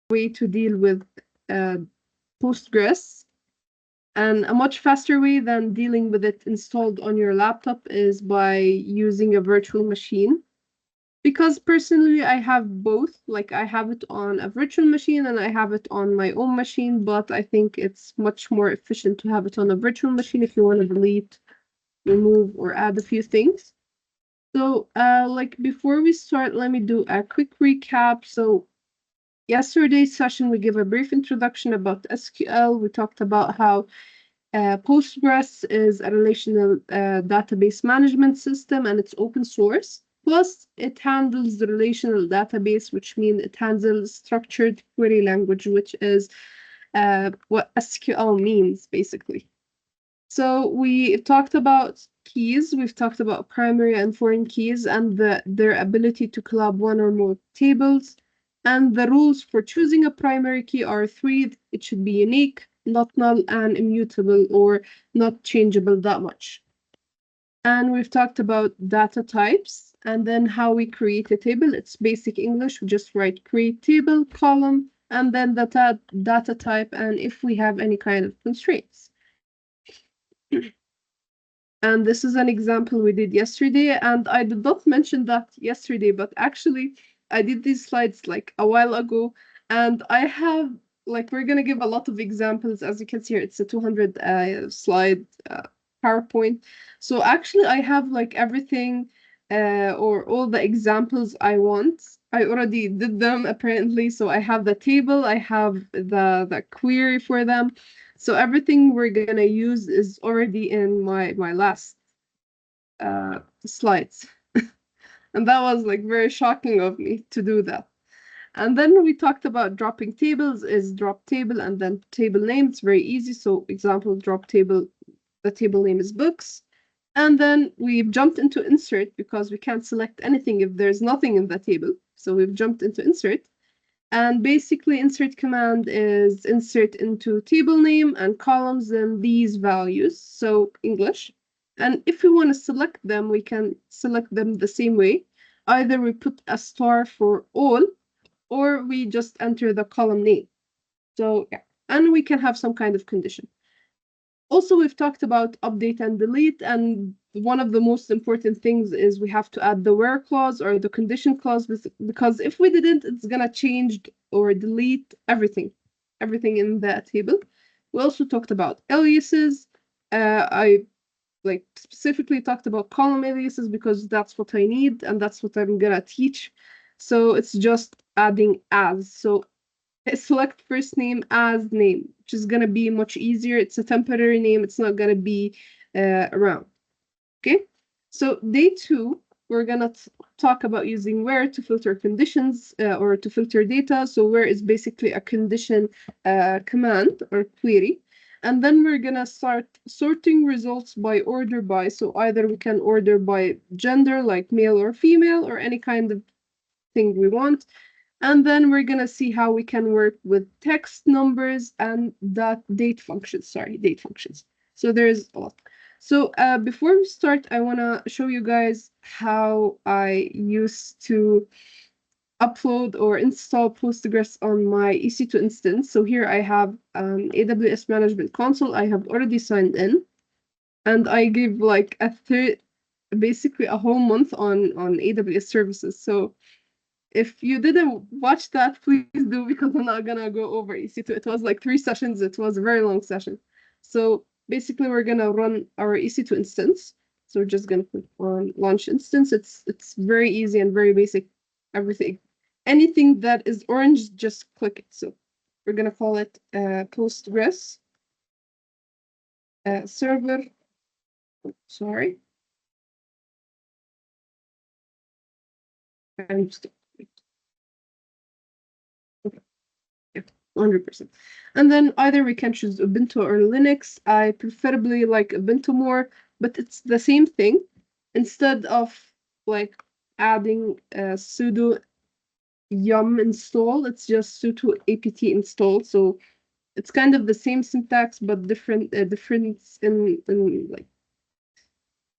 way to deal with Postgres. And a much faster way than dealing with it installed on your laptop is by using a virtual machine. Because personally, I have both. Like, I have it on a virtual machine and I have it on my own machine, but I think it's much more efficient to have it on a virtual machine if you want to delete, remove, or add a few things. So, like, before we start, let me do a quick recap. So, yesterday's session, we gave a brief introduction about SQL. We talked about how Postgres is a relational database management system and it's open source. Plus, it handles the relational database, which means it handles structured query language, which is what SQL means, basically. So we talked about keys. We've talked about primary and foreign keys and their ability to collab one or more tables. And the rules for choosing a primary key are three. It should be unique, not null, and immutable or not changeable that much. And we've talked about data types and then how we create a table. It's basic English. We just write create table, column, and then data type, and if we have any kind of constraints. And this is an example we did yesterday, and I did not mention that yesterday, but actually I did these slides like a while ago, and I have, like, we're gonna give a lot of examples. As you can see here, it's a 200 slide PowerPoint. So actually I have like everything or all the examples I want. I already did them apparently, so I have the table, I have the query for them. So everything we're gonna use is already in my last slides. And that was like very shocking of me to do that. And then we talked about dropping tables is drop table and then table name. It's very easy. So example, drop table, the table name is books. And then we've jumped into insert because we can't select anything if there's nothing in the table. So we've jumped into insert. And basically, insert command is insert into table name and columns and these values, so English. And if we want to select them, we can select them the same way. Either we put a star for all, or we just enter the column name. So, yeah, and we can have some kind of condition. Also, we've talked about update and delete, and one of the most important things is we have to add the where clause or the condition clause, because if we didn't, it's gonna change or delete everything in that table. We also talked about aliases. I like specifically talked about column aliases because that's what I need and that's what I'm gonna teach. So it's just adding as. So select first name as name, which is going to be much easier. It's a temporary name. It's not going to be around. Okay. So day 2, we're going to talk about using where to filter conditions or to filter data. So where is basically a condition command or query. And then we're going to start sorting results by order by. So either we can order by gender, like male or female, or any kind of thing we want. And then we're going to see how we can work with text, numbers, and date functions. Sorry, date functions. So there's a lot. So before we start, I want to show you guys how I used to upload or install Postgres on my EC2 instance. So here I have AWS Management Console. I have already signed in. And I give like basically a whole month on AWS services. So if you didn't watch that, please do, because I'm not gonna go over EC2. It was like 3 sessions. It was a very long session. So basically, we're gonna run our EC2 instance. So we're just gonna click on launch instance. It's very easy and very basic. Everything, anything that is orange, just click it. So we're gonna call it Postgres server. Sorry. I'm just 100%. And then either we can choose Ubuntu or Linux. I preferably like Ubuntu more, but it's the same thing. Instead of like adding sudo yum install, it's just sudo apt install. So it's kind of the same syntax, but different difference in like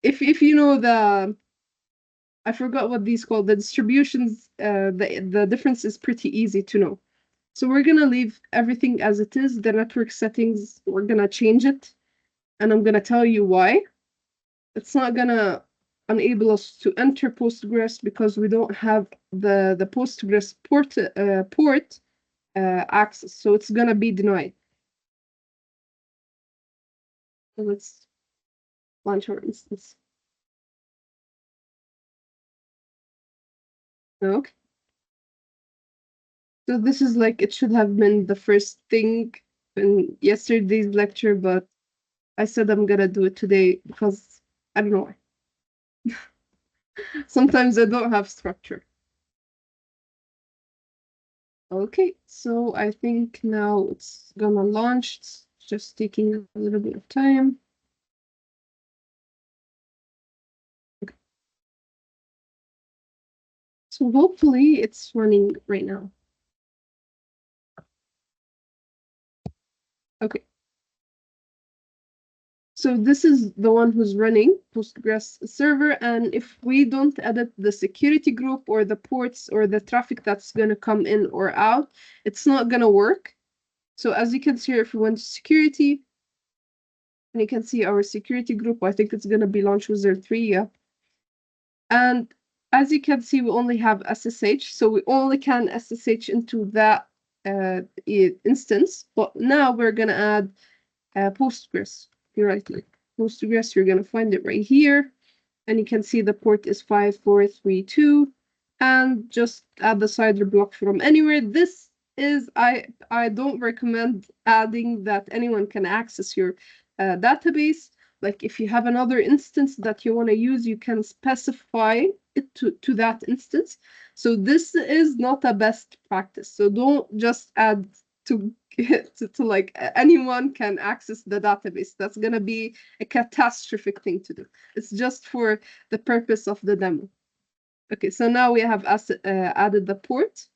if you know I forgot what these called, the distributions. The difference is pretty easy to know. So we're gonna leave everything as it is. The network settings, we're gonna change it, and I'm gonna tell you why. It's not gonna enable us to enter Postgres because we don't have the Postgres port access, so it's gonna be denied. So let's launch our instance. Okay. So this is like, it should have been the first thing in yesterday's lecture, but I said I'm gonna do it today because I don't know why. Sometimes I don't have structure. Okay, so I think now it's gonna launch. It's just taking a little bit of time. Okay. So hopefully it's running right now. Okay. So this is the one who's running Postgres server, and if we don't edit the security group or the ports or the traffic that's going to come in or out, it's not going to work. So as you can see here, if we went to security, and you can see our security group, I think it's going to be Launch Wizard 3, yeah. And as you can see, we only have SSH, so we only can SSH into that instance. But now we're going to add Postgres. You're right, Postgres, you're going to find it right here. And you can see the port is 5432. And just add the CIDR block from anywhere. This is, I don't recommend adding that anyone can access your database. Like if you have another instance that you want to use, you can specify it to that instance. So this is not a best practice. So don't just add to like anyone can access the database. That's going to be a catastrophic thing to do. It's just for the purpose of the demo. Okay, so now we have added the port.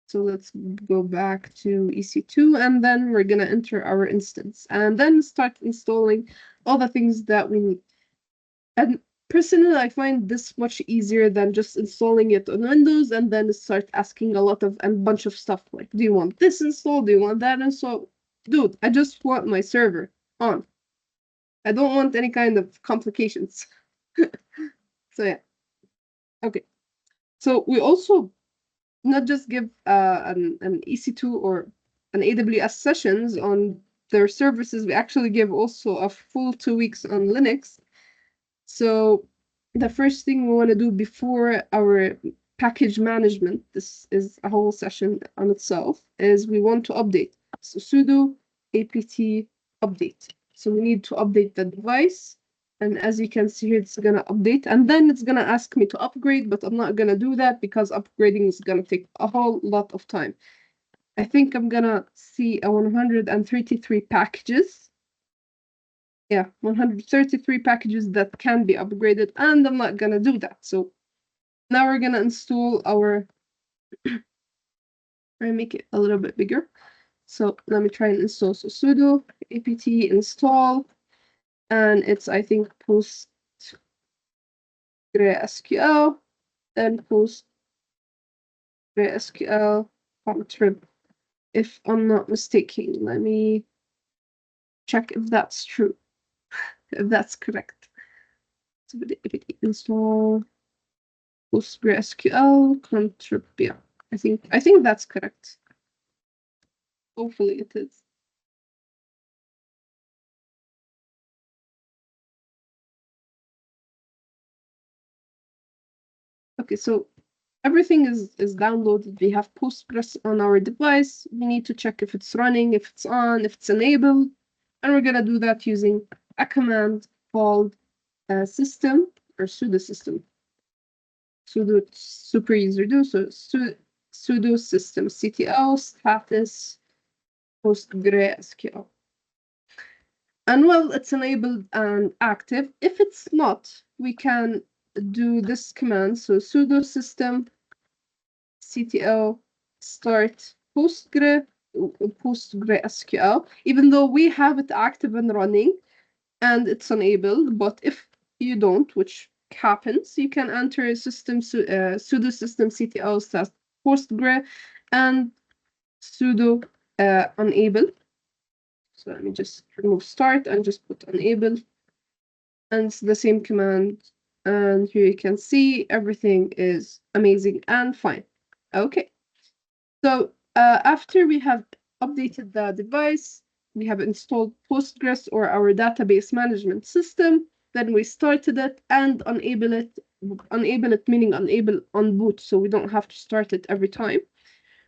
So let's go back to EC2, and then we're going to enter our instance and then start installing all the things that we need. And personally, I find this much easier than just installing it on Windows and then start asking a bunch of stuff like, do you want this installed? Do you want that installed? Dude, I just want my server on. I don't want any kind of complications. So yeah. Okay. So we also not just give an EC2 or an AWS sessions on their services, we actually give also a full 2 weeks on Linux. So the first thing we want to do before our package management, this is a whole session on itself, is we want to update. So sudo apt update. So we need to update the device. And as you can see here, it's going to update. And then it's going to ask me to upgrade, but I'm not going to do that because upgrading is going to take a whole lot of time. I think I'm going to see a 133 packages. Yeah, 133 packages that can be upgraded, and I'm not going to do that. So now we're going to install our, I make it a little bit bigger. So let me try and install. So sudo apt install, and it's, I think, PostgreSQL, then PostgreSQL contrib. If I'm not mistaken, let me check if that's true, if that's correct. So apt install PostgreSQL contrib. Yeah, I think that's correct. Hopefully it is. Okay, so everything is downloaded. We have Postgres on our device. We need to check if it's running, if it's on, if it's enabled. And we're gonna do that using a command called system or sudo system. Sudo super user do. So sudo system ctl status PostgreSQL. And well, it's enabled and active. If it's not, we can do this command. So sudo system ctl start PostgreSQL, even though we have it active and running and it's enabled. But if you don't, which happens, you can enter sudo system ctl start Postgre, and sudo enable. So let me just remove start and just put enable. And it's the same command. And here you can see everything is amazing and fine. Okay. So after we have updated the device, we have installed Postgres or our database management system, then we started it and enable it meaning enable on boot, so we don't have to start it every time.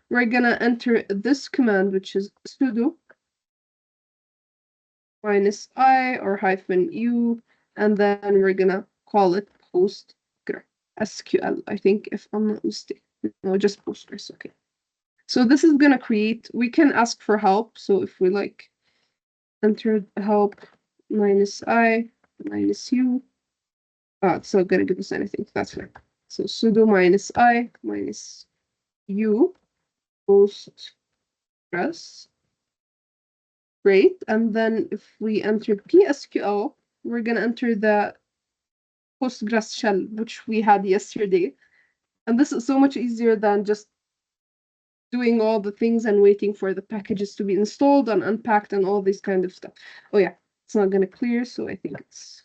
We're gonna enter this command, which is sudo -i or -u, and then we're gonna call it PostgreSQL, I think, if I'm not mistaken. No, just Postgres, okay. So this is gonna create, we can ask for help. So if we like enter help -i -u, it's not gonna give us anything. That's fine. So sudo -i -u Postgres. Great. And then if we enter PSQL, we're gonna enter the Postgres shell, which we had yesterday. And this is so much easier than just doing all the things and waiting for the packages to be installed and unpacked and all this kind of stuff. Oh yeah, it's not gonna clear, so I think it's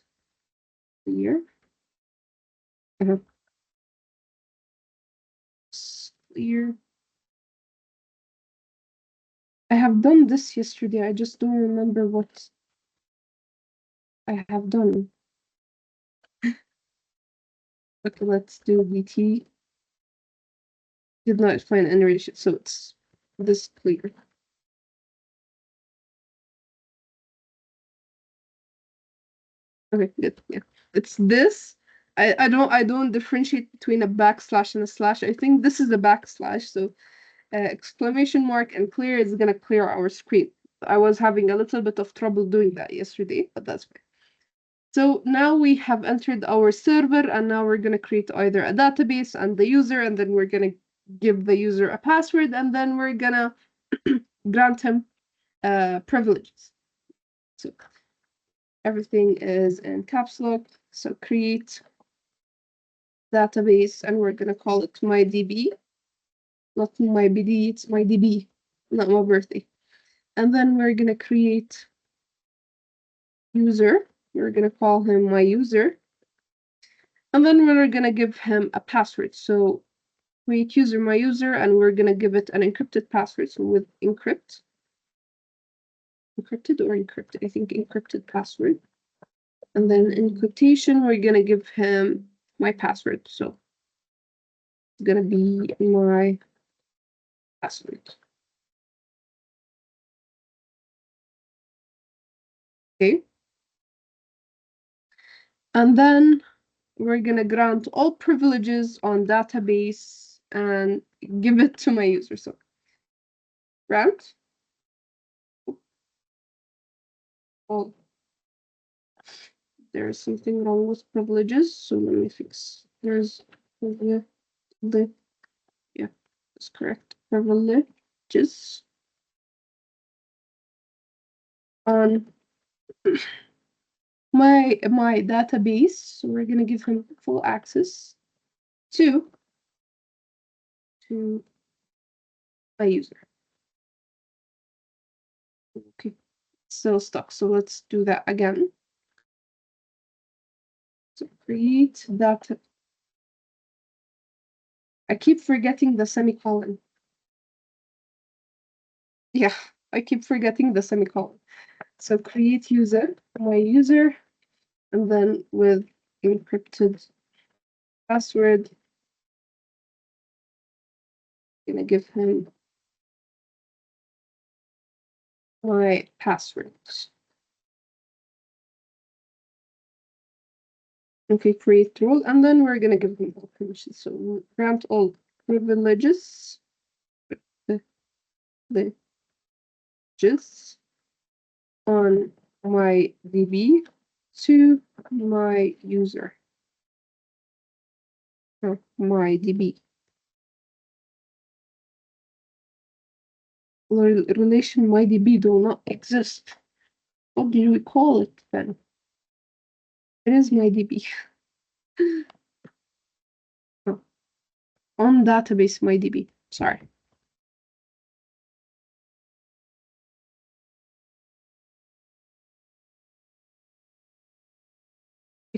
clear. Uh-huh. It's clear. I have done this yesterday. I just don't remember what I have done. Okay, let's do BT. Did not find any relation, so it's this clear. Okay, good. Yeah, it's this. I don't differentiate between a backslash and a slash. I think this is a backslash. So exclamation mark and clear is gonna clear our screen. I was having a little bit of trouble doing that yesterday, but that's fine. So now we have entered our server, and now we're gonna create either a database and the user, and then we're gonna give the user a password, and then we're gonna grant him privileges. So everything is in caps lock. So create database, and we're gonna call it mydb, not my BD, it's mydb, not my birthday. And then we're gonna create user. We're gonna call him my user. And then we're gonna give him a password. So create user my user, and we're gonna give it an encrypted password. So with encrypted or encrypted, I think encrypted password. And then in quotation, we're gonna give him my password. So it's gonna be my password. Okay. And then we're gonna grant all privileges on database and give it to my user. So grant all. There's something wrong with privileges, so let me fix. There's yeah, that's correct. Privileges on my database. So we're gonna give him full access to my user. Okay, still stuck. So let's do that again. So create data. I keep forgetting the semicolon. Yeah, I keep forgetting the semicolon. So create user, my user, and then with encrypted password, gonna give him my password. Okay, create role, and then we're gonna give him all permissions. So grant all privileges, privileges on my DB to my user. My DB. Relation my DB do not exist. What do we call it then? It is my DB. Oh, on database my DB. Sorry.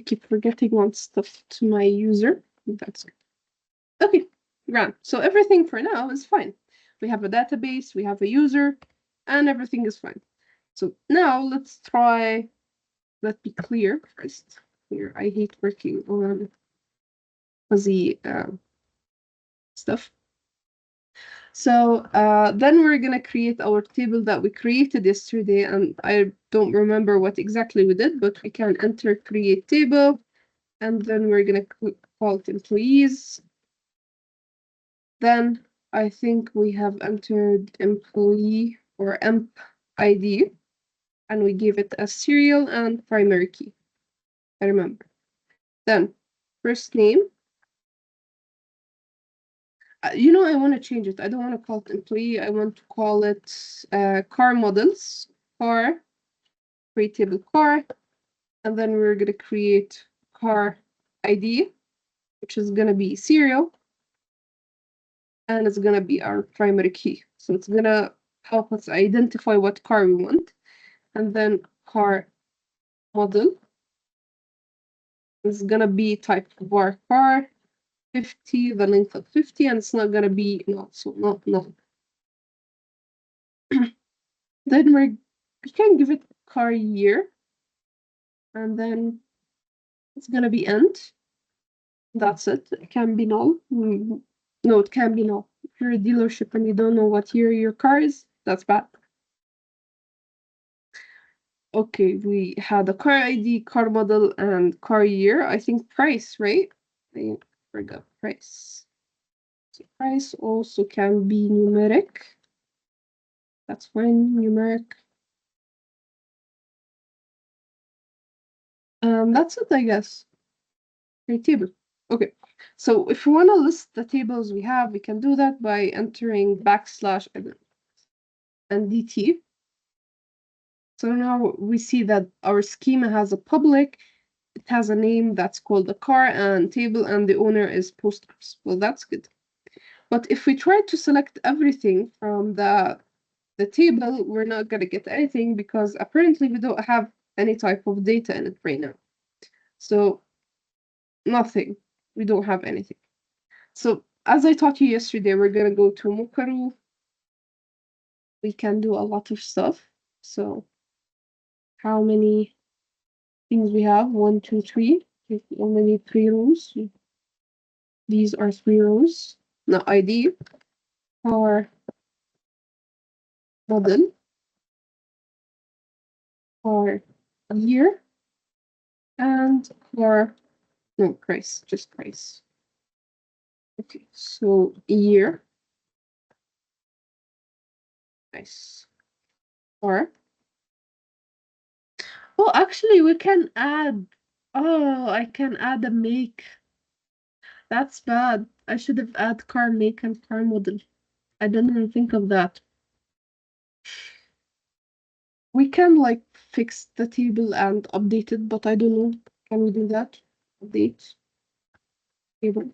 keep forgetting one stuff to my user. That's good. Okay, grand. So everything for now is fine. We have a database, we have a user, and everything is fine. So now let's try, let's be clear first. Here, I hate working on fuzzy stuff. So then we're gonna create our table that we created yesterday, and I don't remember what exactly we did, but we can enter create table, and then we're gonna call it employees. Then I think we have entered employee or emp ID, and we give it a serial and primary key. I remember. Then first name. I want to change it. I don't want to call it employee. I want to call it car models. Car, create table car. And then we're going to create car ID, which is going to be serial. And it's going to be our primary key. So it's going to help us identify what car we want. And then car model is going to be type var car 50, the length of 50, and it's not going to be not, so not. Then we can give it car year, and then it's gonna be end. That's it. It can be null. No, it can be null. If you're a dealership and you don't know what year your car is, that's bad. Okay, we had a car ID, car model, and car year. I think price, right? I forgot price. So price also can be numeric. That's fine, numeric. That's it, I guess. Great table. Okay, so if we want to list the tables we have, we can do that by entering backslash and DT. So now we see that our schema has a public, it has a name that's called a car and table, and the owner is Postgres. Well, that's good. But if we try to select everything from the table, we're not going to get anything because apparently we don't have any type of data in it right now. So nothing. We don't have anything. So as I taught you yesterday, we're going to go to Mukaru. We can do a lot of stuff. So how many things we have? 1, 2, 3. Only 3 rows. These are 3 rows. Now ID, our model, our year, and our, no, price, just price. Okay, so year, nice. Or, oh, actually, we can add, oh, I can add a make. That's bad. I should have added car make and car model. I didn't even think of that. We can like fix the table and update it, but I don't know. Can we do that? Update table.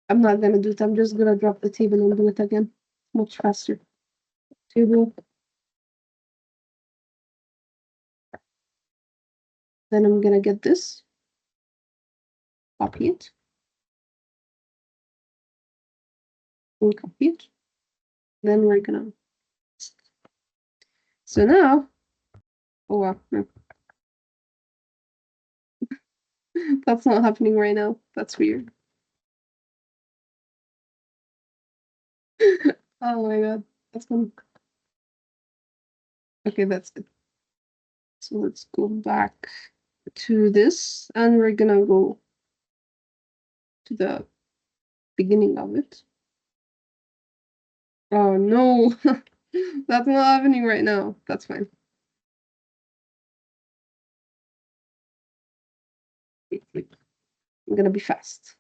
I'm not gonna do it. I'm just gonna drop the table and do it again. Much faster. Table. Then I'm gonna get this. Copy it. And copy it. Then we're gonna. So now, oh wow, no. That's not happening right now. That's weird. Oh my god, that's gonna. Okay, that's it. So let's go back to this, and we're gonna go to the beginning of it. Oh no, that's not happening right now. That's fine. I'm gonna be fast.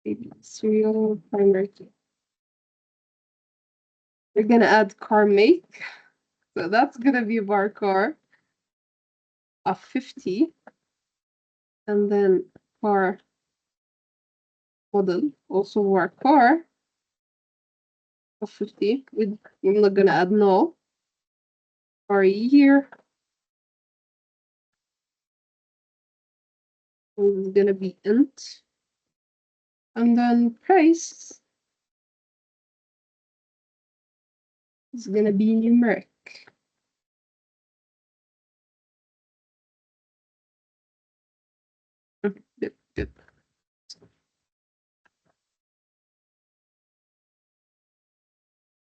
Maybe serial primary key. We're gonna add car make. So that's gonna be var car of 50. And then car model, also var car of 50. I'm not gonna add no. Our year is gonna be int. And then price is gonna be numeric. Good, good.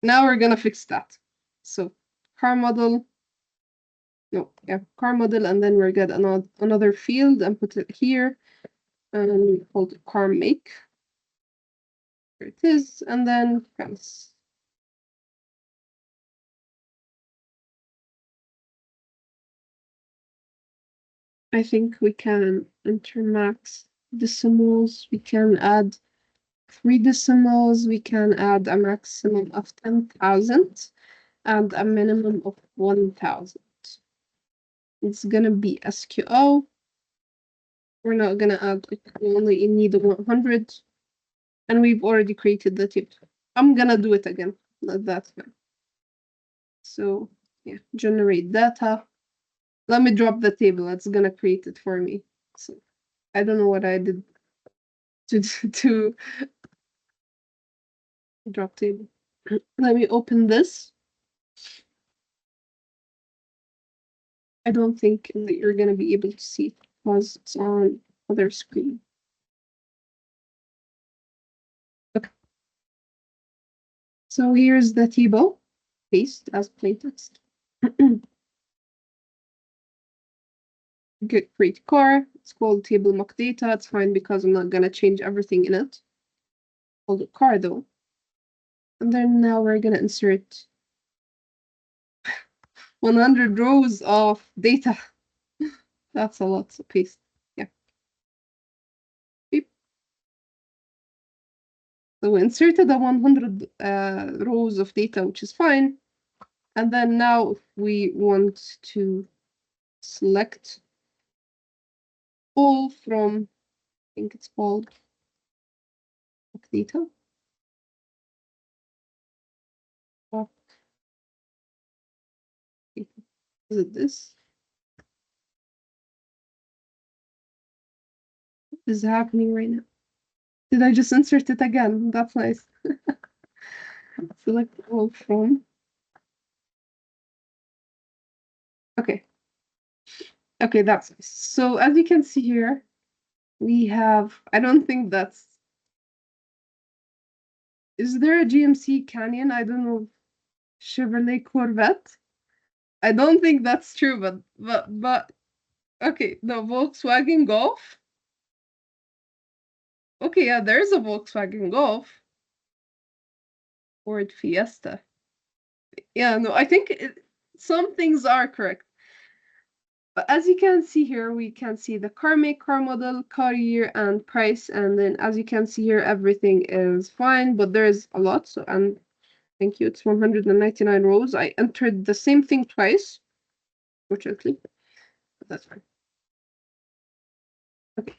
Now we're gonna fix that. So car model, no, yeah, car model, and then we're get another field and put it here, and call it car make. Here it is, and then price. I think we can enter max decimals. We can add 3 decimals. We can add a maximum of 10,000 and a minimum of 1,000. It's gonna be SQL. We're not gonna add, like, we only need 100, and we've already created the table. I'm gonna do it again. That's fine. So yeah, generate data. Let me drop the table. It's gonna create it for me. So I don't know what I did to drop table. Let me open this. I don't think that you're gonna be able to see it because it's on other screen. Okay. So here's the table. Paste as plain text. Get create car. It's called table mock data. It's fine because I'm not gonna change everything in it. Called it car though. And then now we're gonna insert 100 rows of data. That's a lot. So paste. Yeah. Beep. So we inserted the 100 rows of data, which is fine. And then now if we want to select all from, I think it's called data. Is it this? What is happening right now? Did I just insert it again? That's nice. Select all from. Okay. Okay, that's nice. So as you can see here, we have, I don't think that's, is there a GMC Canyon? I don't know. Chevrolet Corvette? I don't think that's true, but okay, the Volkswagen Golf. Okay, yeah, there's a Volkswagen Golf. Ford Fiesta. Yeah, no, I think some things are correct. But as you can see here, we can see the car make, car model, car year, and price. And then as you can see here, everything is fine, but there's a lot. So, and thank you, it's 199 rows. I entered the same thing twice, fortunately, but that's fine. Okay.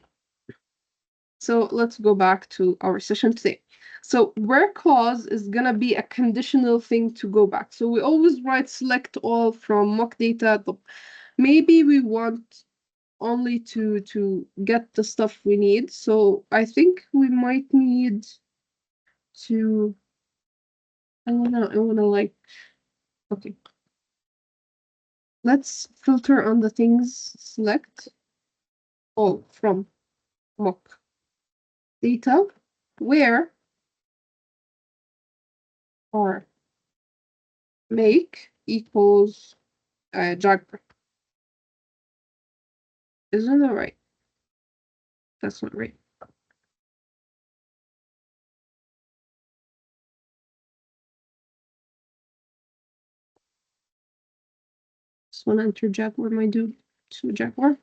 So let's go back to our session today. So where clause is gonna be a conditional thing to go back. So we always write select all from mock data. Maybe we want only to get the stuff we need. So I think we might need to, I wanna like, okay. Let's filter on the things, select all from mock data, where or make equals Jaguar. Isn't that right? That's not right. Just want to enter Jaguar, my dude. To Jaguar.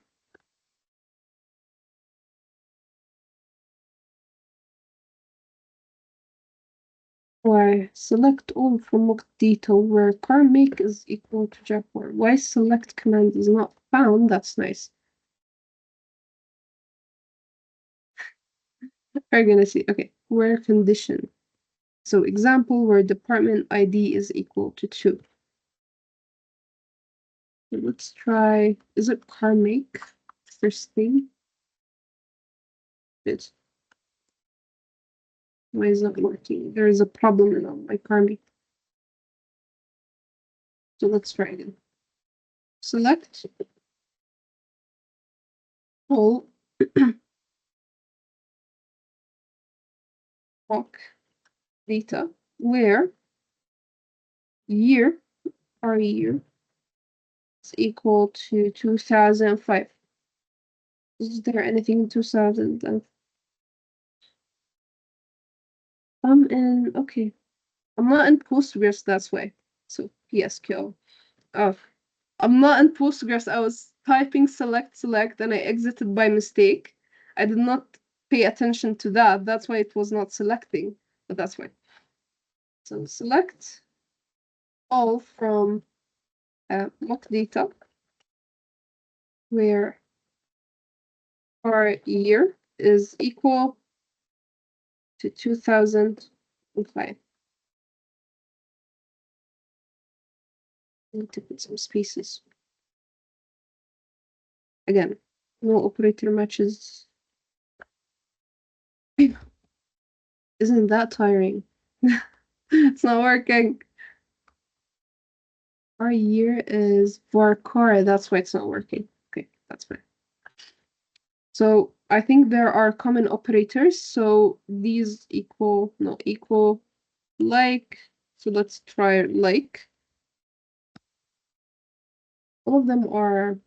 Why select all from mock data where car make is equal to Jaguar. Why select command is not found? That's nice. We're gonna see. Okay, where condition. So example where department ID is equal to 2. So let's try, is it car make? First thing. It. Why is that working? There is a problem in my car make. So let's try again. Select all mock data where year, our year, is equal to 2005. Is there anything in 2000? I'm in, okay. I'm not in Postgres, that's why. So PSQL. Oh, I'm not in Postgres. I was typing select, and I exited by mistake. I did not pay attention to that. That's why it was not selecting, but that's why. So select all from mock data where our year is equal to 2005. I need to put some spaces. Again, no operator matches. Isn't that tiring? It's not working. Our year is Varkara. That's why it's not working. Okay, that's fine. So I think there are common operators. So these equal, no, equal, like. So let's try like. All of them are,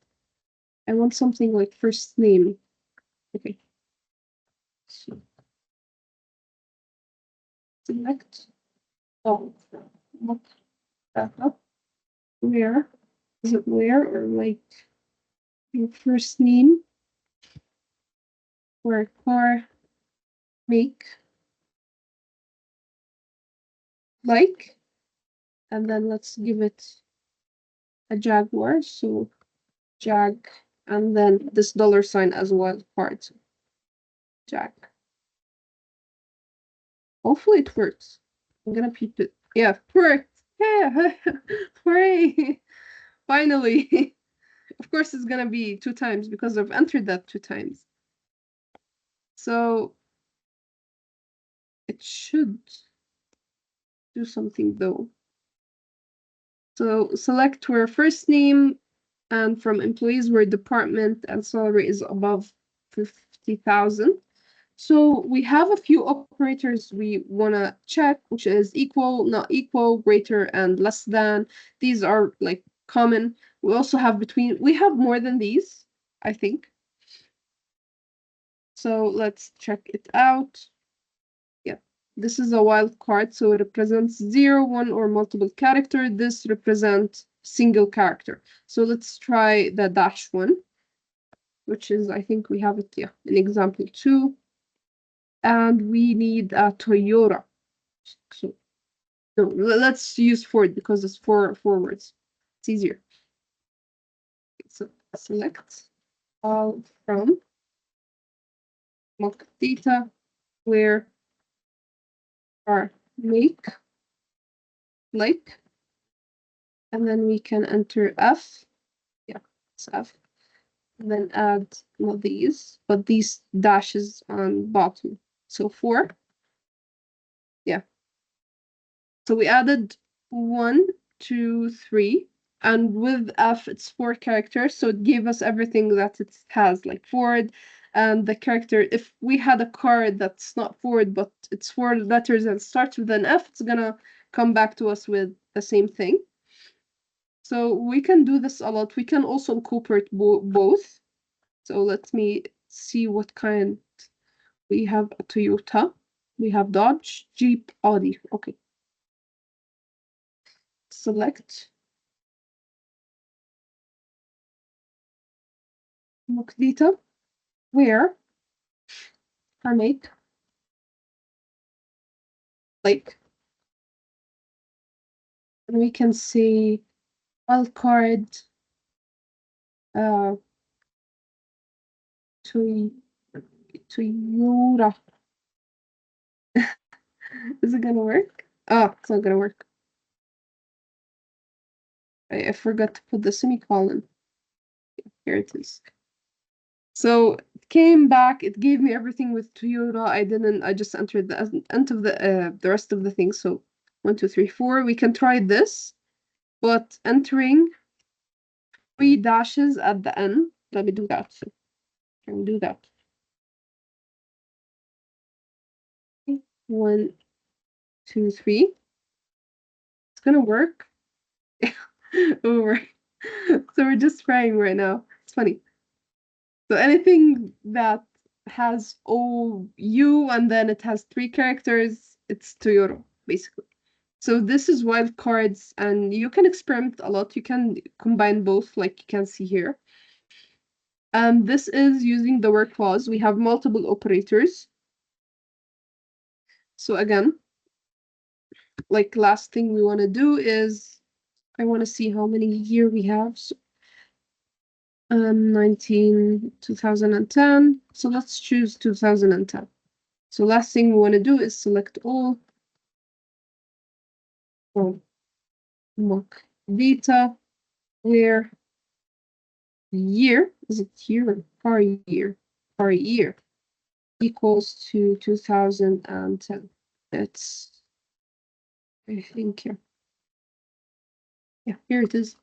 I want something like first name. Okay. So select all. Look that up. Where? Is it where or like your first name? Or car make like. And then let's give it a jaguar. So jag, and then this dollar sign as well part. Jag. Hopefully it works. I'm gonna peep it. Yeah, it worked. Yeah, hooray! Finally. Of course, it's gonna be 2 times because I've entered that 2 times. So it should do something though. So select where first name and from employees where department and salary is above 50,000. So we have a few operators we want to check, which is equal, not equal, greater, and less than. These are like common. We also have between, we have more than these, I think. So let's check it out. Yeah, this is a wild card, so it represents 0, 1, or multiple character. This represents single character. So let's try the dash one, which is, I think we have it, yeah, in example 2. And we need a Toyota. So no, let's use Ford because it's four words. It's easier. So select all from mock data where are make like, and then we can enter F. Yeah, it's F. And then add not these, but these dashes on bottom. So 4. Yeah. So we added 1, 2, 3. And with F, it's 4 characters. So it gave us everything that it has, like Ford and the character. If we had a card that's not Ford, but it's 4 letters and starts with an F, it's gonna come back to us with the same thing. So we can do this a lot. We can also incorporate both. So let me see what kind. We have a Toyota. We have Dodge, Jeep, Audi. Okay. Select mock data where I make like, and we can say wildcard uh Toy Toyota. Is it gonna work? Oh, it's not gonna work. I forgot to put the semicolon. Here it is. So it came back, it gave me everything with Toyota. I just entered the end of the rest of the things. So 1, 2, 3, 4. We can try this, but entering 3 dashes at the end. Let me do that. So can do that. 1, 2, 3. It's gonna work. Over. So we're just trying right now. It's funny. So anything that has OU and then it has 3 characters, it's Toyota, basically. So this is wildcards, and you can experiment a lot. You can combine both, like you can see here. And this is using the word clause. We have multiple operators. So again, like last thing we want to do is, I want to see how many year we have. So, 2010. So let's choose 2010. So last thing we want to do is select all from mock data where year, is it year or car year? Car year equals to 2010. That's, I think, yeah, here it is.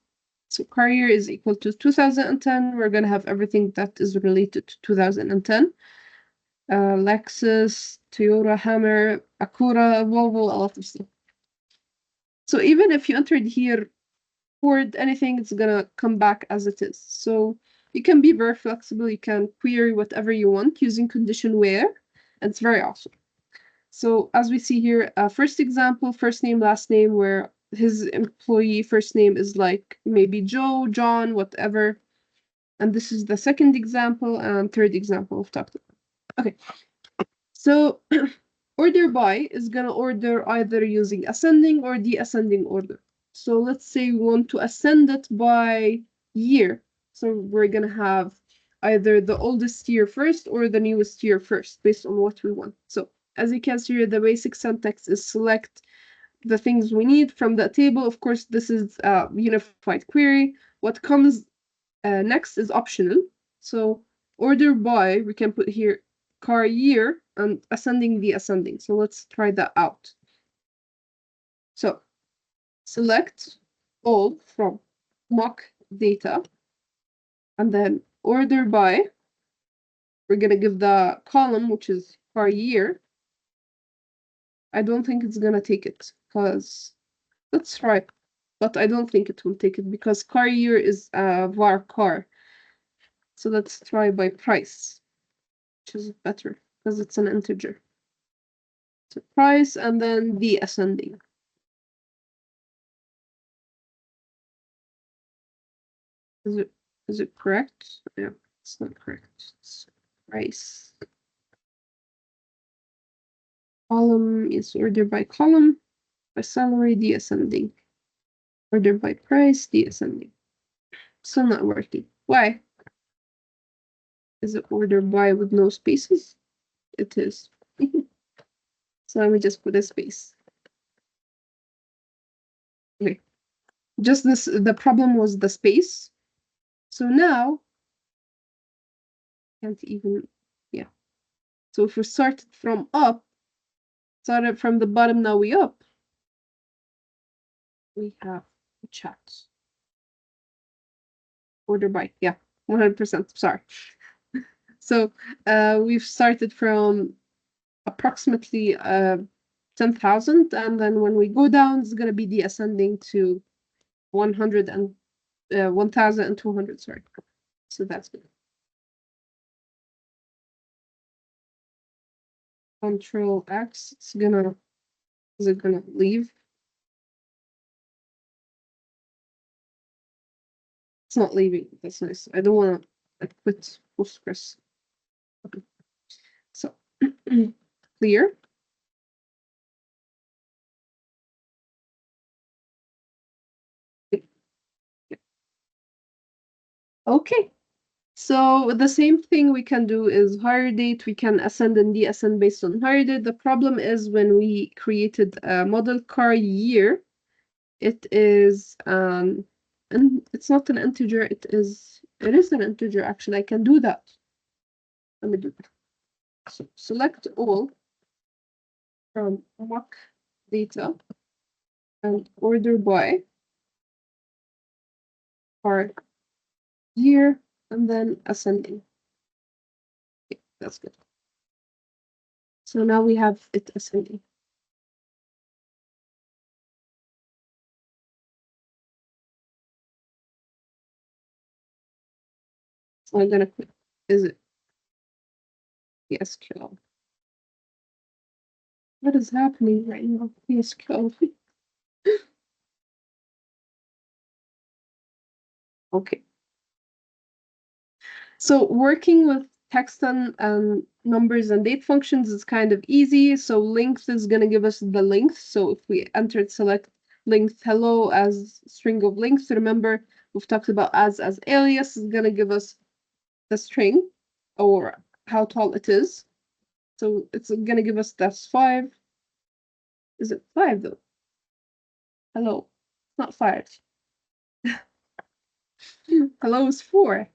So car year is equal to 2010. We're going to have everything that is related to 2010. Lexus, Toyota, Hammer, Acura, Volvo, a lot of stuff. So even if you entered here Ford, anything, it's gonna come back as it is. So you can be very flexible. You can query whatever you want using condition where, and it's very awesome. So as we see here, first example, first name, last name, where his employee first name is like maybe Joe, John, whatever. And this is the second example and third example we've talked about. Okay, so order by is gonna order either using ascending or descending order. So let's say we want to ascend it by year. So we're gonna have either the oldest year first or the newest year first, based on what we want. So as you can see here, the basic syntax is select the things we need from the table. Of course, this is a unified query. What comes next is optional. So order by, we can put here car year and ascending the ascending. So let's try that out. So select all from mock data and then order by. We're going to give the column, which is car year. I don't think it's going to take it because let's try. But I don't think it will take it because car year is var car. So let's try by price, which is better because it's an integer. So price and then the ascending. Is it correct? Yeah, it's not correct. It's price. Column is order by column, by salary, the ascending. Order by price, the ascending. Still not working. Why? Is it order by with no spaces? It is. So let me just put a space. Okay. Just this, the problem was the space. So now, can't even, yeah. So if we started from up, started from the bottom, now we up. We have a chat. Order by, yeah, 100%, sorry. So we've started from approximately 10,000, and then when we go down, it's going to be the ascending to 100 and 1,200, sorry. So that's good. Control X, is it gonna leave? It's not leaving. That's nice. I don't want to quit Postgres. Okay. So clear. Okay. So the same thing we can do is hire date. We can ascend and deascend based on hire date. The problem is when we created a model car year, it is and it's not an integer. It is an integer actually. I can do that. Let me do that. So select all from mock data and order by car year and then ascending. Okay, that's good. So now we have it ascending. So I'm gonna click, is it PSQL? What is happening right now? PSQL. Okay. So working with text and numbers and date functions is kind of easy. So length is gonna give us the length. So if we entered select length hello as string of length, remember we've talked about as alias is gonna give us the string or how tall it is. So it's gonna give us that's 5. Is it 5 though? Hello. It's not 5. Hello is 4.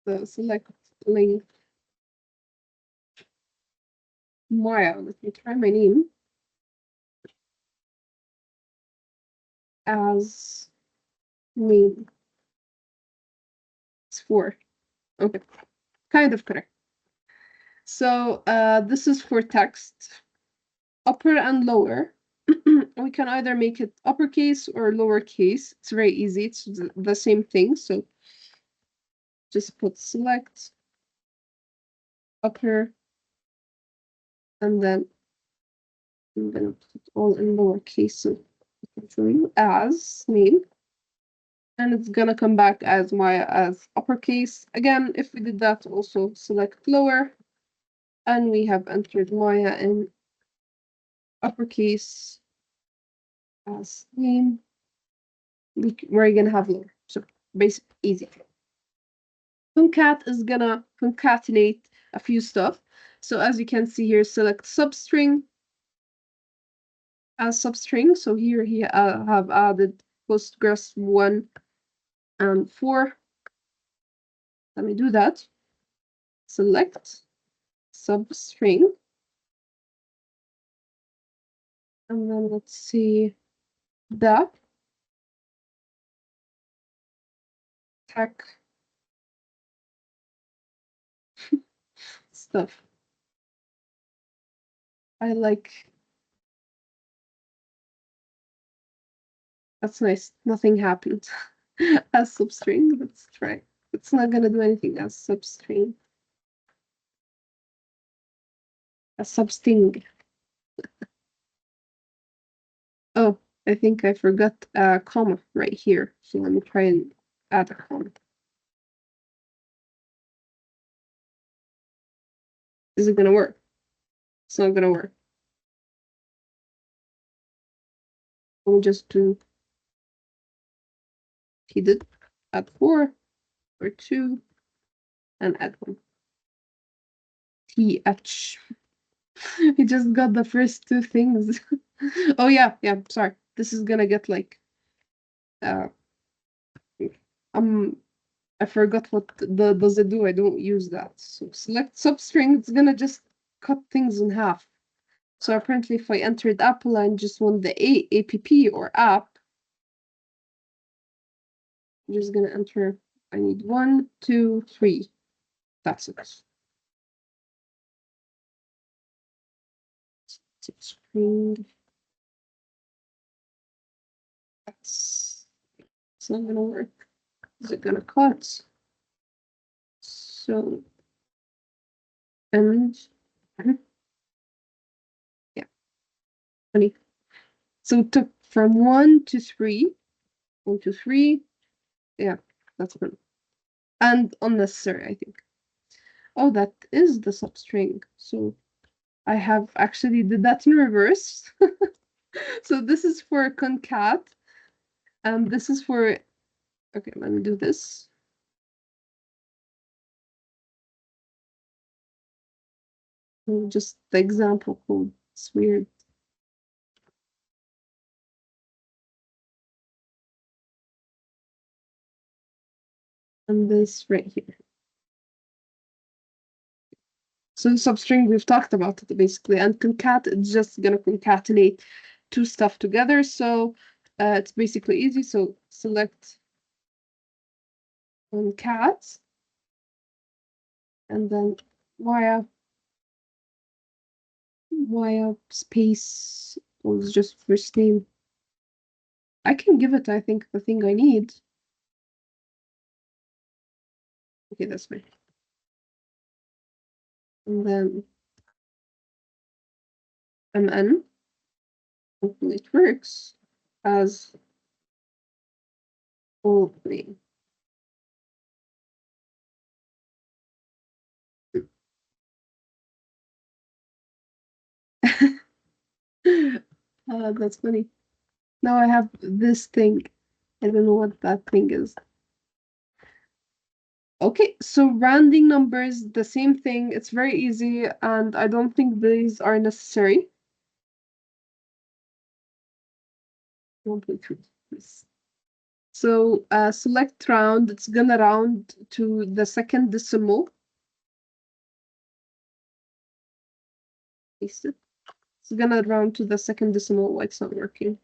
So select length Maya. Let me try my name as name. It's 4. Okay. Kind of correct. So this is for text. Upper and lower. We can either make it uppercase or lowercase. It's very easy. It's the same thing. So just put select upper and then I'm gonna put it all in lowercase so I can show you as name. And it's gonna come back as Maya as uppercase. Again, if we did that, also select lower, and we have entered Maya in uppercase as name. We're gonna have lower. So basic, easy. Concat is gonna concatenate a few stuff. So as you can see here, select substring as substring. So here he have added Postgres 1 and 4. Let me do that. Select substring. And then let's see that tech stuff. I like that's nice. Nothing happened as substring. Let's try. It's not gonna do anything as substring. As substring. Oh, I think I forgot a comma right here. So let me try and add a comma. Is it gonna work? It's not gonna work. We'll just do he did add 4 or 2 and add 1. TH. He just got the first 2 things. Oh yeah, sorry. This is gonna get like uh um I forgot what does it do. I don't use that. So select substring, it's gonna just cut things in half. So apparently if I entered Apple and just want the app or app, I'm just gonna enter I need 1, 2, 3. That's it. String. That's it's not gonna work. Is it gonna cut? So and yeah, funny. So it took from 1 to 3. 1 to 3. Yeah, that's fun. And unnecessary, I think. Oh, that is the substring. So I have actually did that in reverse. So this is for concat, and this is for, okay, let me do this. Just the example code. It's weird. And this right here. So the substring, we've talked about it basically, and concat, it's just gonna concatenate two stuff together. So it's basically easy. So select concat, and then via space was just first name. I can give it, I think, the thing I need. Okay, that's fine. And then mn, hopefully it works, as full name. That's funny. Now I have this thing. I don't know what that thing is. Okay, so rounding numbers, the same thing. It's very easy, and I don't think these are necessary. 1.3. Yes. So select round. It's gonna round to the second decimal. Paste it. It's gonna round to the second decimal. Why it's not working?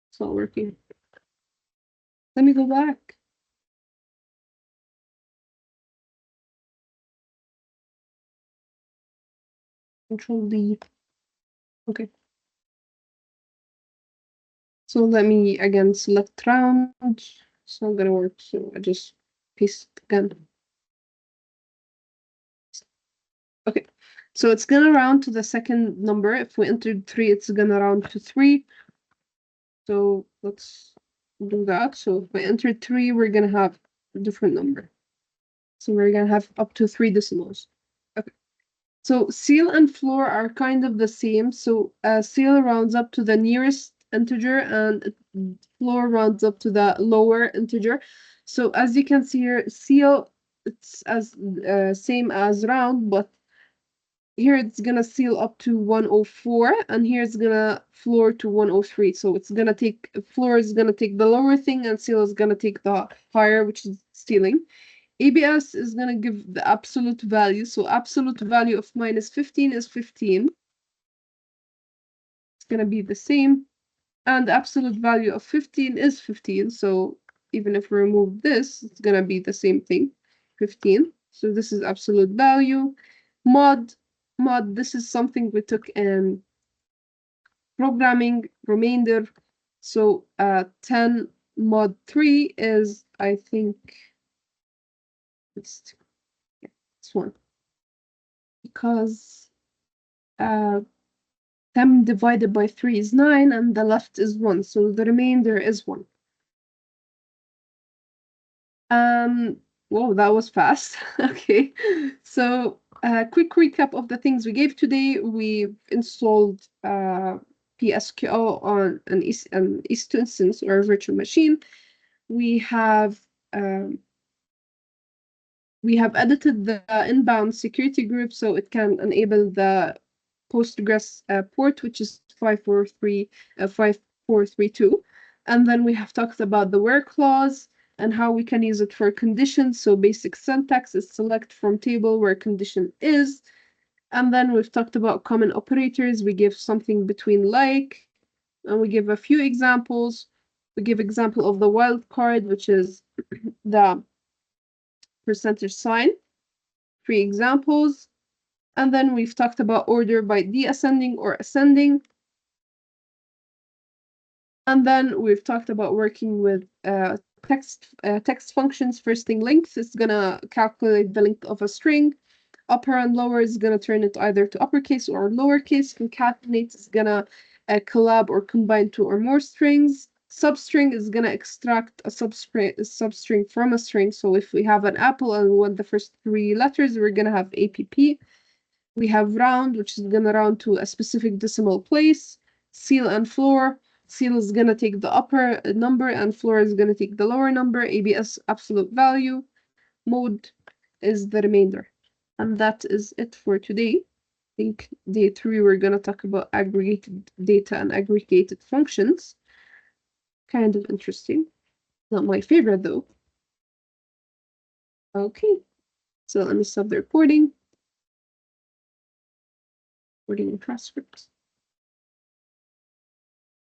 It's not working. Let me go back. Control D. Okay. So let me again select round. It's not gonna work. So I just paste it again. Okay. So it's gonna round to the second number. If we entered 3, it's gonna round to 3. So let's do that. So if we entered 3, we're gonna have a different number. So we're gonna have up to 3 decimals. Okay. So seal and floor are kind of the same. So seal rounds up to the nearest integer, and floor rounds up to the lower integer. So as you can see here, seal, it's as same as round, but here it's gonna seal up to 104, and here it's gonna floor to 103. So it's gonna take, floor is gonna take the lower thing, and seal is gonna take the higher, which is sealing. ABS is gonna give the absolute value. So absolute value of minus 15 is 15. It's gonna be the same. And the absolute value of 15 is 15. So even if we remove this, it's gonna be the same thing, 15. So this is absolute value. Mod, this is something we took in programming, remainder. So 10 mod 3 is, I think, it's, yeah, it's 1. Because 10 divided by 3 is 9, and the left is 1. So the remainder is 1. Whoa, that was fast. Okay. So quick recap of the things we gave today. We've installed PSQL on an EC2 instance or a virtual machine. We have um, edited the inbound security group so it can enable the Postgres port, which is 5432. And then we have talked about the where clause and how we can use it for conditions. So basic syntax is select from table where condition is. And then we've talked about common operators. We give something between like, and we give a few examples. We give example of the wildcard, which is the percentage sign. 3 examples. And then we've talked about order by descending or ascending. And then we've talked about working with text functions. First thing, length is gonna calculate the length of a string. Upper and lower is gonna turn it either to uppercase or lowercase. Concatenate is gonna collab or combine 2 or more strings. Substring is gonna extract a substring from a string. So if we have an apple and we want the first 3 letters, we're gonna have APP. We have round, which is gonna round to a specific decimal place. Ceil and floor. Ceil is gonna take the upper number and floor is gonna take the lower number. ABS absolute value. Mode is the remainder. And that is it for today. I think day 3 we're gonna talk about aggregated data and aggregated functions. Kind of interesting. Not my favorite though. Okay, so let me stop the recording. Recording transcript.